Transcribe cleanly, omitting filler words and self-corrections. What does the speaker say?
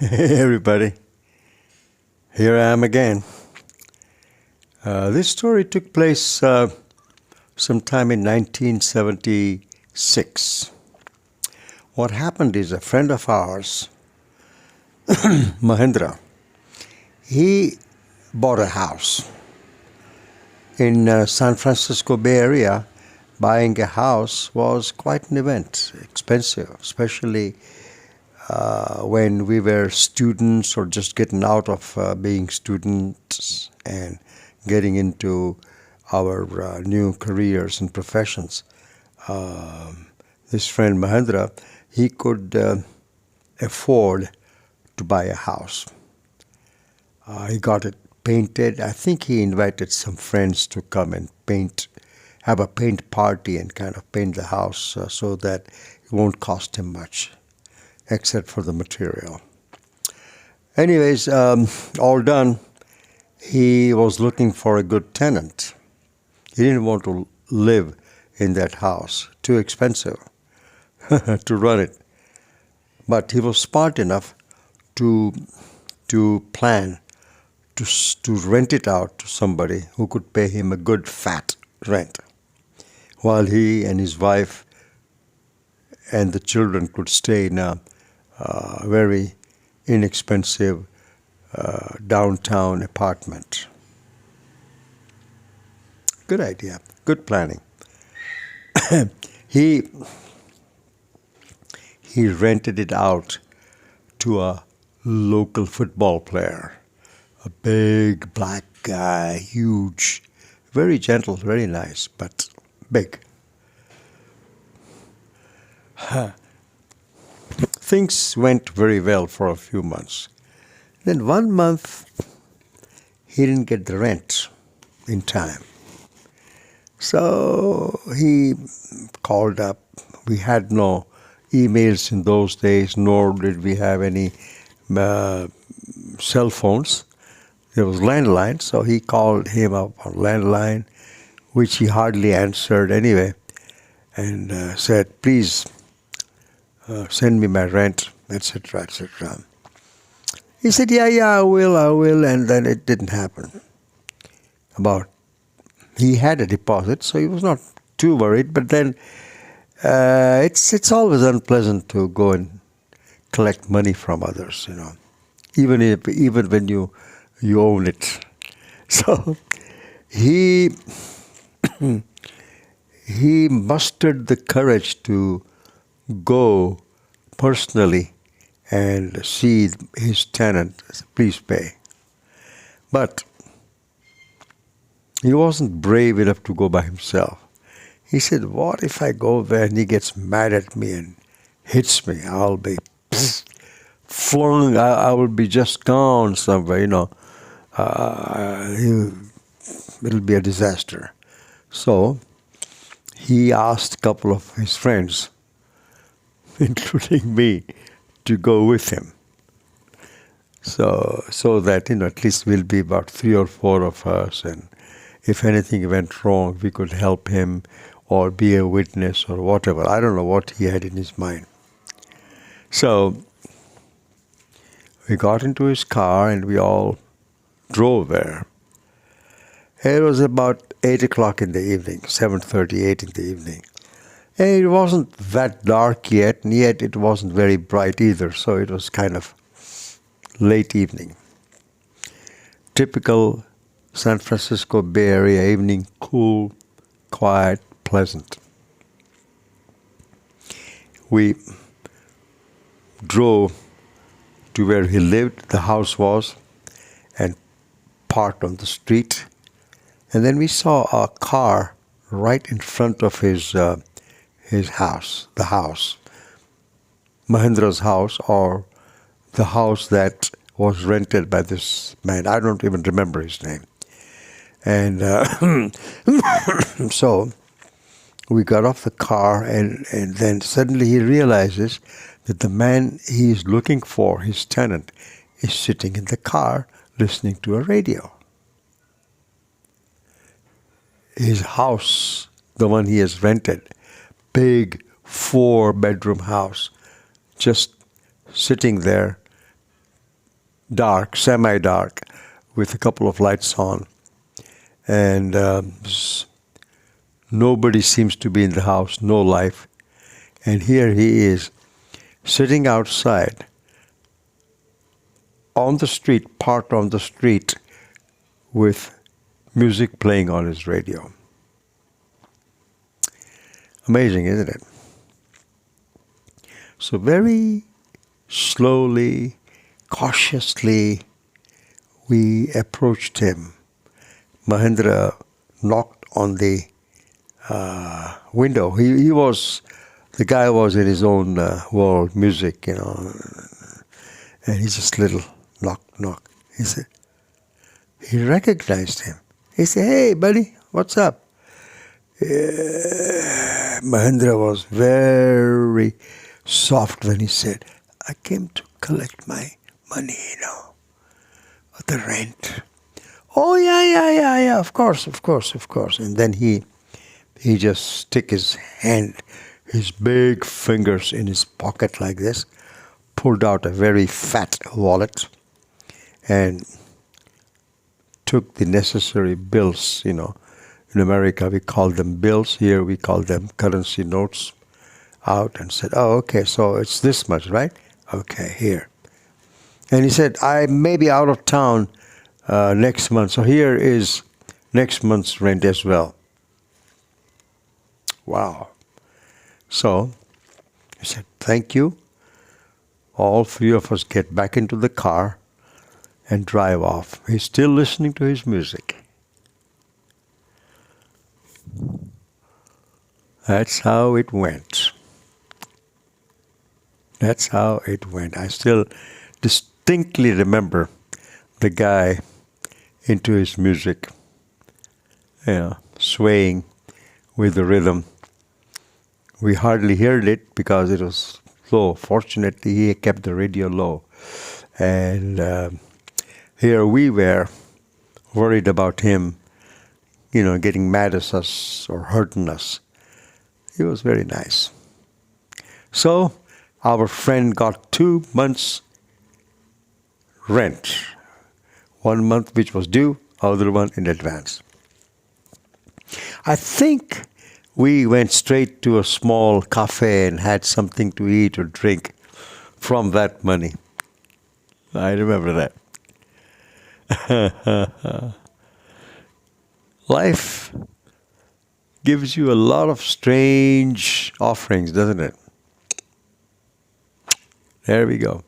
Hey everybody, here I am again. This story took place sometime in 1976. What happened is a friend of ours, Mahendra, he bought a house in San Francisco Bay Area. Buying a house was quite an event, expensive, especially when we were students or just getting out of being students and getting into our new careers and professions. This friend Mahendra, he could afford to buy a house. He got it painted. I think he invited some friends to come and have a paint party and kind of paint the house so that it won't cost him much, except for the material. Anyways, all done. He was looking for a good tenant. He didn't want to live in that house. Too expensive to run it. But he was smart enough to plan to rent it out to somebody who could pay him a good fat rent, while he and his wife and the children could stay in a very inexpensive downtown apartment. Good idea, good planning. He rented it out to a local football player, a big black guy, huge, very gentle, very nice, but big. Things went very well for a few months. Then 1 month, he didn't get the rent in time. So he called up. We had no emails in those days, nor did we have any cell phones. There was landline, so he called him up on landline, which he hardly answered anyway, and said, please send me my rent, etc., etc. He said, yeah, I will, and then it didn't happen. He had a deposit, so he was not too worried, but then it's always unpleasant to go and collect money from others, even when you own it. So he mustered the courage to go personally and see his tenant, please pay. But he wasn't brave enough to go by himself. He said, what if I go there and he gets mad at me and hits me? I'll be flung, I will be just gone somewhere, it'll be a disaster. So he asked a couple of his friends, including me, to go with him. So that, at least we'll be about 3 or 4 of us, and if anything went wrong, we could help him or be a witness or whatever. I don't know what he had in his mind. So we got into his car and we all drove there. It was about 8 o'clock in the evening, 7:30, 8 in the evening. And it wasn't that dark yet, and yet it wasn't very bright either, so it was kind of late evening. Typical San Francisco Bay Area evening, cool, quiet, pleasant. We drove to where he lived, the house was, and parked on the street. And then we saw a car right in front of his house, the house, Mahendra's house, or the house that was rented by this man. I don't even remember his name. And so we got off the car, and then suddenly he realizes that the man he is looking for, his tenant, is sitting in the car listening to a radio. His house, the one he has rented, big 4-bedroom house, just sitting there dark, semi-dark, with a couple of lights on. And nobody seems to be in the house, no life. And here he is, sitting outside on the street, parked on the street, with music playing on his radio. Amazing, isn't it? So very slowly, cautiously, we approached him. Mahendra knocked on the window. The guy was in his own world, music, and he just little knock. He recognized him. He said, "Hey, buddy, what's up?" Mahendra was very soft when he said, "I came to collect my money, the rent." "Oh, yeah, of course. And then he just stick his big fingers in his pocket like this, pulled out a very fat wallet, and took the necessary bills, In America, we call them bills. Here, we call them currency notes, out, and said, "Oh, okay, so it's this much, right? Okay, here." And he said, "I may be out of town next month, so here is next month's rent as well." Wow. So he said, "Thank you." All three of us get back into the car and drive off. He's still listening to his music. That's how it went. I still distinctly remember the guy into his music, swaying with the rhythm. We hardly heard it because it was low. Fortunately, he kept the radio low. And here we were worried about him, getting mad at us or hurting us. It was very nice. So our friend got 2 months rent. 1 month which was due, other one in advance. I think we went straight to a small cafe and had something to eat or drink from that money. I remember that. Life gives you a lot of strange offerings, doesn't it? There we go.